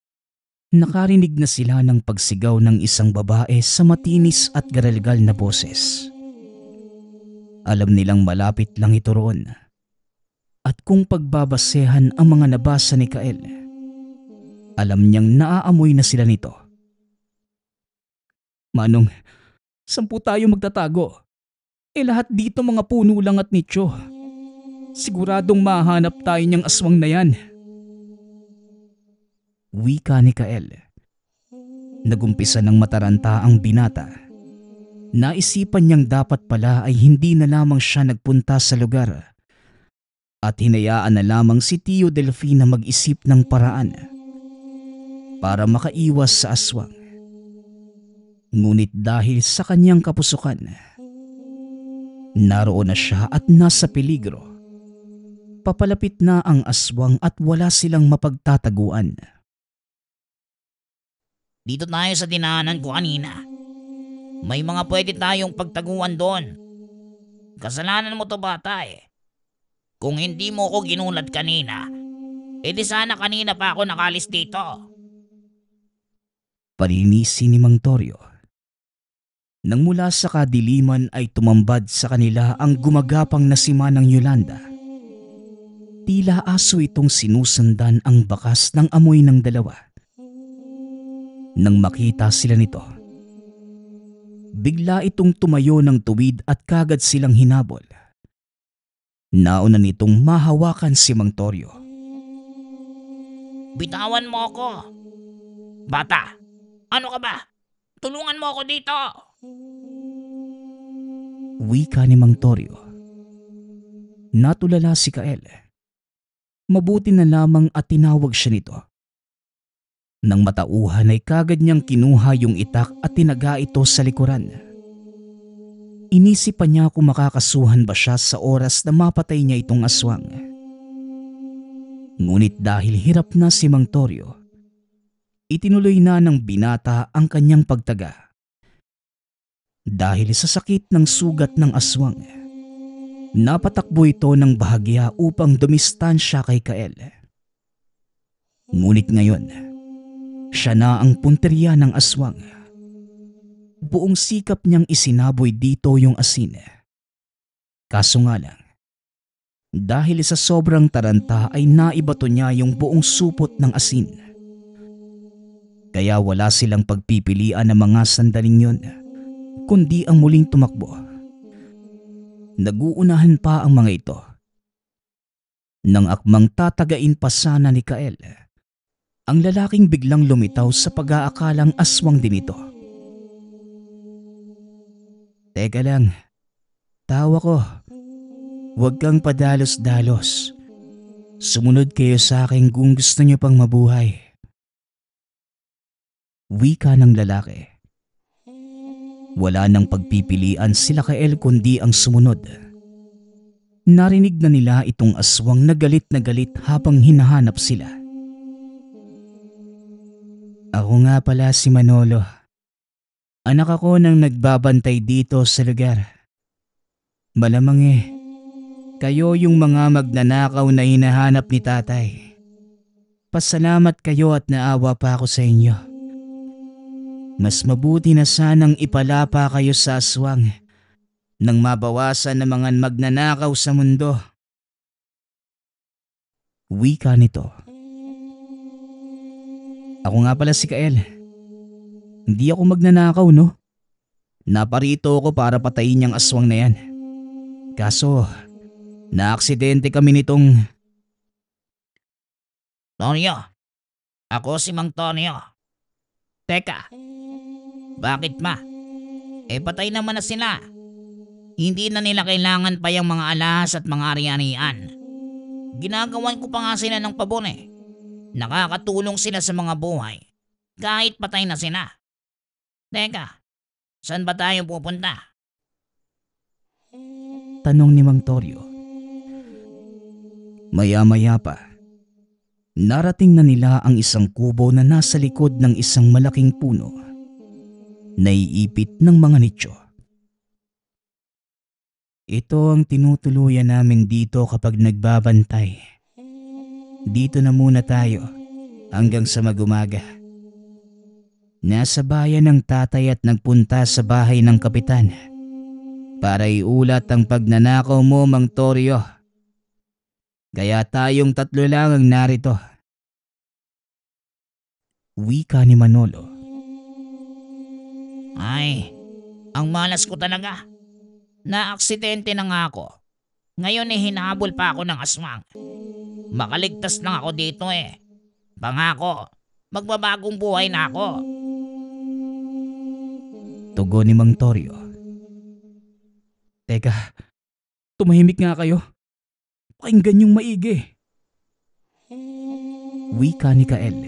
nakarinig na sila ng pagsigaw ng isang babae sa matinis at garalgal na boses. Alam nilang malapit lang ito roon. At kung pagbabasehan ang mga nabasa ni Kael, alam niyang naaamoy na sila nito. Manong, saan po tayo magtatago? Eh lahat dito mga puno lang at nicho. Siguradong mahanap tayo niyang aswang na yan. Wika ni Kael. Nagumpisa ng mataranta ang binata. Naisipan niyang dapat pala ay hindi na lamang siya nagpunta sa lugar at hinayaan na lamang si Tio Delfin na mag-isip ng paraan para makaiwas sa aswang. Ngunit dahil sa kanyang kapusukan, naroon na siya at nasa peligro. Papalapit na ang aswang at wala silang mapagtataguan. Dito tayo sa dinaanan ko kanina. May mga pwede tayong pagtaguan doon. Kasalanan mo to bata eh. Kung hindi mo ko ginulat kanina, edi sana kanina pa ako nakalis dito. Paninisi ni Mang Torio. Nang mula sa kadiliman ay tumambad sa kanila ang gumagapang na si Manang Yolanda. Tila aso itong sinusundan ang bakas ng amoy ng dalawa. Nang makita sila nito, bigla itong tumayo ng tuwid at kagad silang hinabol. Nauna nitong mahawakan si Mang Torio. Bitawan mo ako. Bata, ano ka ba? Tulungan mo ako dito. Wika ni Mang Torio. Natulala si Kael. Mabuti na lamang at tinawag siya nito. Nang matauhan ay kagad niyang kinuha yung itak at tinaga ito sa likuran. Inisip pa niya kung makakasuhan ba siya sa oras na mapatay niya itong aswang. Ngunit dahil hirap na si Mang Torio, itinuloy na ng binata ang kanyang pagtaga. Dahil sa sakit ng sugat ng aswang, napatakbo ito ng bahagya upang dumistansya kay Kael. Ngunit ngayon, siya na ang punteriya ng aswang. Buong sikap niyang isinaboy dito yung asin. Kaso nga lang, dahil sa sobrang taranta ay naibato niya yung buong supot ng asin. Kaya wala silang pagpipilian ng mga sandaling yun, kundi ang muling tumakbo. Naguunahan pa ang mga ito. Nang akmang tatagain pa sana ni Kael, ang lalaking biglang lumitaw sa pag-aakalang aswang din ito. Teka lang, tawa ko. Huwag kang padalos-dalos. Sumunod kayo sa akin kung gusto niyo pang mabuhay. Wika ng lalaki. Wala nang pagpipilian sila Kael kundi ang sumunod. Narinig na nila itong aswang na galit habang hinahanap sila. Ako nga pala si Manolo. Anak ako nang nagbabantay dito sa lugar. Malamang kayo yung mga magnanakaw na hinahanap ni tatay. Pasalamat kayo at naawa pa ako sa inyo. Mas mabuti na sanang ipalapa kayo sa aswang nang mabawasan ng mga magnanakaw sa mundo. Wika nito. Ako nga pala si Kael. Hindi ako magnanakaw, no? Naparito ako para patayin yung aswang na yan. Kaso, naaksidente kami nitong... Tonyo, ako si Mang Tonyo. Teka, bakit ma? Patay naman na sila. Hindi na nila kailangan pa yung mga alas at mga ari-arian. Ginagawan ko pa nga sila ng pabon Nakakatulong sila sa mga buhay kahit patay na sila. Teka, saan ba tayo pupunta? Tanong ni Mang Torio. Maya-maya pa, narating na nila ang isang kubo na nasa likod ng isang malaking puno. Naiipit ng mga nicho. Ito ang tinutuluyan namin dito kapag nagbabantay. Dito na muna tayo hanggang sa mag-umaga. Nasa bayan ng tatay at nagpunta sa bahay ng kapitan para iulat ang pagnanakaw mo, Mang Torio. Kaya tayong tatlo lang ang narito. Wika ni Manolo. Ay, ang malas ko talaga. Naaksidente na nga ako. Ngayon hinahabol pa ako ng aswang. Makaligtas lang ako dito Pangako, magbabagong buhay na ako. Tugon ni Mang Torio. Teka, tumahimik nga kayo. Pakinggan yung maigi. Wika ni Kael.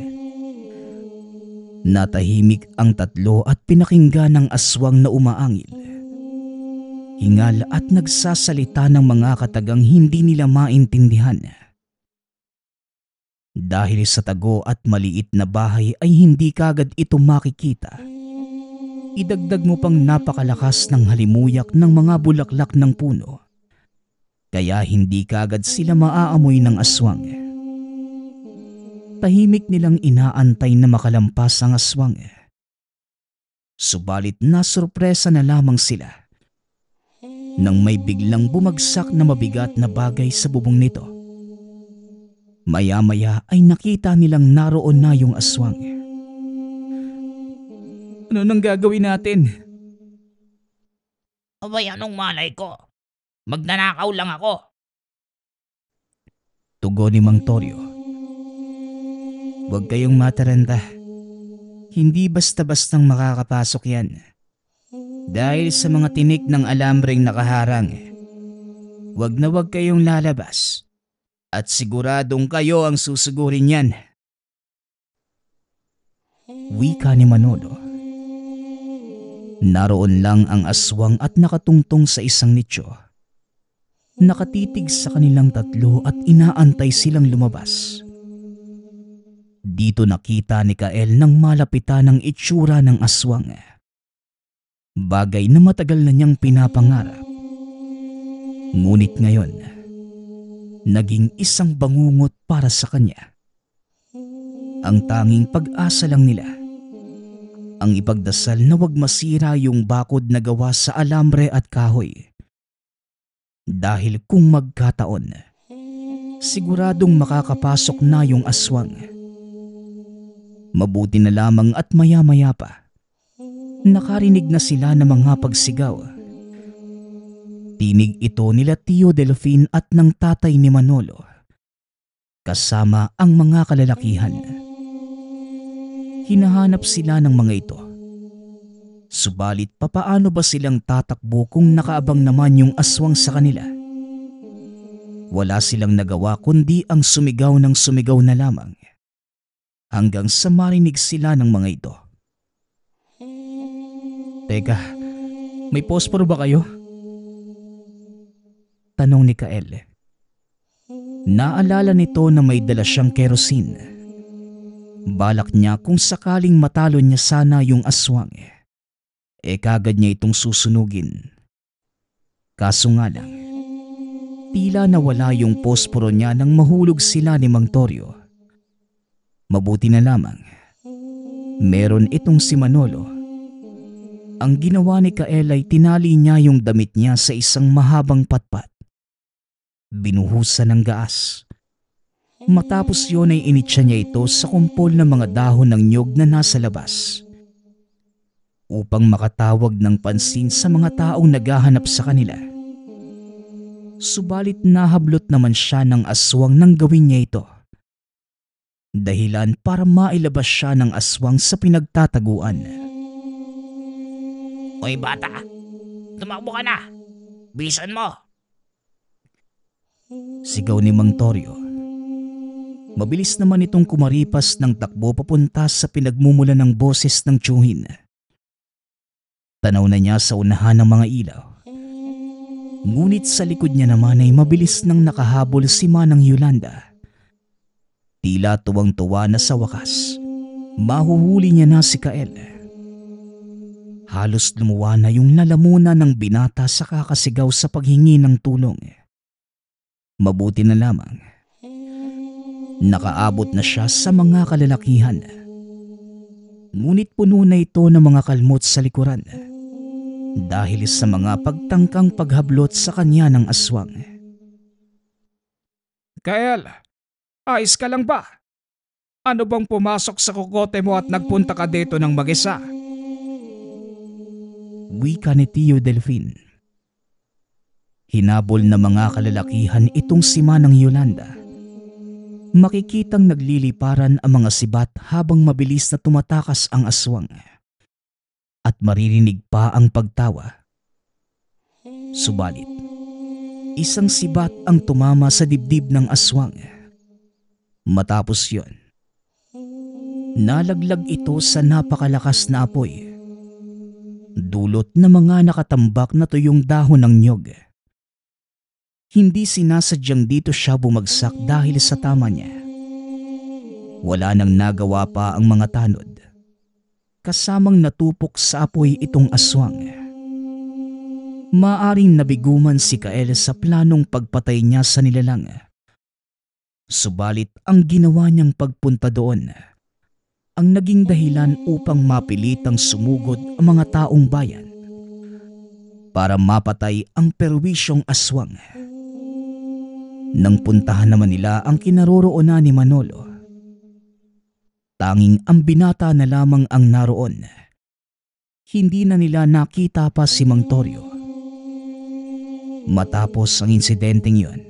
Natahimik ang tatlo at pinakinggan ng aswang na umaangil. Hingal at nagsasalita ng mga katagang hindi nila maintindihan. Dahil sa tago at maliit na bahay ay hindi kagad ito makikita. Idagdag mo pang napakalakas ng halimuyak ng mga bulaklak ng puno. Kaya hindi kagad sila maaamoy ng aswang. Tahimik nilang inaantay na makalampas ang aswang. Subalit nasurpresa na lamang sila nang may biglang bumagsak na mabigat na bagay sa bubong nito. Maya-maya ay nakita nilang naroon na yung aswang. Ano nang gagawin natin? Abay, anong malay ko? Magnanakaw lang ako. Tugon ni Mang Torio. Huwag kayong mataranta. Hindi basta-bastang makakapasok yan. Dahil sa mga tinik ng alambreng nakaharang, huwag na huwag kayong lalabas. At siguradong kayo ang susugurin yan. Wika ni Manolo. Naroon lang ang aswang at nakatungtong sa isang nicho. Nakatitig sa kanilang tatlo at inaantay silang lumabas. Dito nakita ni Kael nang malapitan ang itsura ng aswang. Bagay na matagal na niyang pinapangarap. Ngunit ngayon, naging isang bangungot para sa kanya. Ang tanging pag-asa lang nila, ang ipagdasal na wag masira yung bakod na gawa sa alambre at kahoy. Dahil kung magkataon, siguradong makakapasok na yung aswang. Mabuti na lamang at maya-maya pa, nakarinig na sila ng mga pagsigaw. Tinig ito nila Tio Delfin at ng tatay ni Manolo, kasama ang mga kalalakihan. Hinahanap sila ng mga ito. Subalit papaano ba silang tatakbo kung nakaabang naman yung aswang sa kanila? Wala silang nagawa kundi ang sumigaw ng sumigaw na lamang, hanggang sa marinig sila ng mga ito. Teka, may posporo ba kayo? Tanong ni Kael. Naalala nito na may dala siyang kerosene. Balak niya kung sakaling matalo niya sana yung aswang, kagad niya itong susunugin. Kaso nga lang, tila nawala yung posporo niya nang mahulog sila ni Mang Torio. Mabuti na lamang, meron itong si Manolo. Ang ginawa ni Kael ay tinali niya yung damit niya sa isang mahabang patpat. Binuhusan ng gaas. Matapos yun ay initsa niya ito sa kumpol ng mga dahon ng nyog na nasa labas, upang makatawag ng pansin sa mga taong naghahanap sa kanila. Subalit nahablot naman siya ng aswang nang gawin niya ito. Dahilan para mailabas siya ng aswang sa pinagtataguan. Hoy bata, tumakbo ka na. Bisan mo. Sigaw ni Mang Torio. Mabilis naman itong kumaripas ng takbo papunta sa pinagmumula ng boses ng tiyuhin. Tanaw na niya sa unahan ng mga ilaw. Ngunit sa likod niya naman ay mabilis nang nakahabol si Manang Yolanda. Tila tuwang-tuwa na sa wakas, mahuhuli niya na si Kael. Halos lumuwa na yung lalamunan ng binata sa kakasigaw sa paghingi ng tulong. Mabuti na lamang, nakaabot na siya sa mga kalalakihan. Ngunit puno na ito ng mga kalmot sa likuran dahil sa mga pagtangkang paghablot sa kanya ng aswang. Kael, ayos ka lang ba? Ano bang pumasok sa kokote mo at nagpunta ka dito ng mag-isa? Wika ni Tio Delfin. Hinabol na mga kalalakihan itong si Manang Yolanda. Makikitang nagliliparan ang mga sibat habang mabilis na tumatakas ang aswang. At maririnig pa ang pagtawa. Subalit, isang sibat ang tumama sa dibdib ng aswang. Matapos yon, nalaglag ito sa napakalakas na apoy, dulot na mga nakatambak na tuyong dahon ng nyog. Hindi sinasadyang dito siya bumagsak dahil sa tama niya. Wala nang nagawa pa ang mga tanod. Kasamang natupok sa apoy itong aswang. Maaring nabiguman si Kael sa planong pagpatay niya sa nilalang. Subalit ang ginawa niyang pagpunta doon ang naging dahilan upang mapilitang sumugod ang mga taong bayan para mapatay ang perwisyong aswang. Nang puntahan naman nila ang kinaroroonan ni Manolo, tanging ang binata na lamang ang naroon. Hindi na nila nakita pa si Mang Torio. Matapos ang insidenteng yon,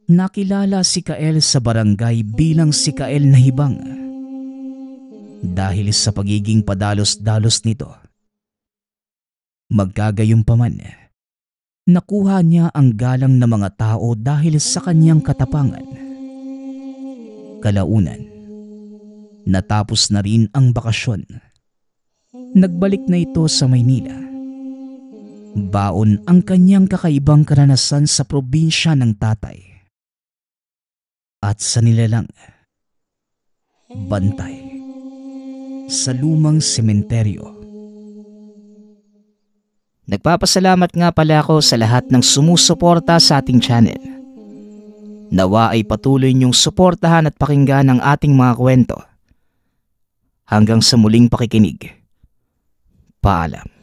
nakilala si Kael sa barangay bilang si Kael na Hibang. Dahil sa pagiging padalos-dalos nito, magkagayunpaman, nakuha niya ang galang ng mga tao dahil sa kanyang katapangan. Kalaunan, natapos na rin ang bakasyon. Nagbalik na ito sa Maynila. Baon ang kanyang kakaibang karanasan sa probinsya ng tatay. At sa nilalang, bantay sa lumang sementeryo. Nagpapasalamat nga pala ako sa lahat ng sumusuporta sa ating channel. Nawa ay patuloy niyong suportahan at pakinggan ang ating mga kwento. Hanggang sa muling pakikinig. Paalam.